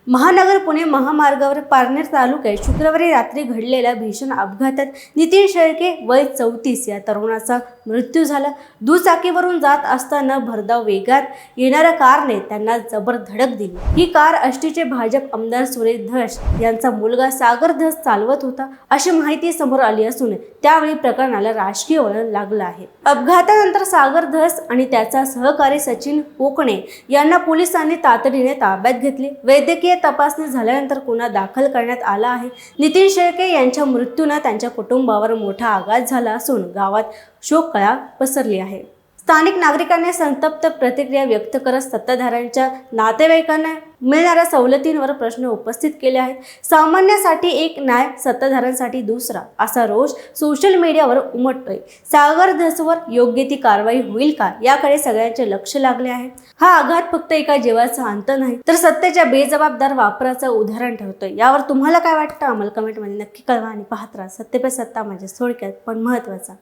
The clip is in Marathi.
महानगर पुणे महामार्गावर पारनेर तालुक्यात शुक्रवारी रात्री घडलेल्या भीषण अपघातात नितीन शेळके वय 34 या तरुणाचा मृत्यू झाला। दुचाकीवरून जात असताना भरधाव वेगात येणाऱ्या कारने त्यांना जबर धडक दिली। ही कार आष्टीचे भाजप आमदार सुरेश धस यांचा मुलगा सागर धस चालवत होता अशी माहिती समोर आली असून त्यावेळी प्रकरणाला राजकीय वळण लागलं आहे। अपघातानंतर सागर धस आणि त्याचा सहकारी सचिन कोकणे यांना पोलिसांनी तातडीने ताब्यात घेतले। वैद्यकीय तपासणी झाल्यानंतर गुन्हा दाखल करण्यात आला आहे। नितीन शेळके यांच्या मृत्यूने त्यांच्या कुटुंबावर मोठा आघात झाला असून गावात शोककळा पसरली आहे। स्थानिक नागरिकांनी संतप्त प्रतिक्रिया व्यक्त करत सत्ताधाऱ्यांच्या नातेवाईकांना मिळणाऱ्या सवलतींवर प्रश्न उपस्थित केले आहेत। सामान्यासाठी एक न्याय, सत्ताधाऱ्यांसाठी दुसरा असा रोष सोशल मीडियावर उमटतोय। सागर धसवर योग्य ती कारवाई होईल का याकडे सगळ्यांचे लक्ष लागले आहे। हा आघात फक्त एका जीवाचा अंत नाही तर सत्तेच्या बेजबाबदार वापराचं उदाहरण ठरतोय। यावर तुम्हाला काय वाटतं आम्हाला कमेंटमध्ये नक्की कळवा आणि पाहत राहा सत्य पे सत्ता म्हणजे थोडक्यात पण महत्त्वाचा।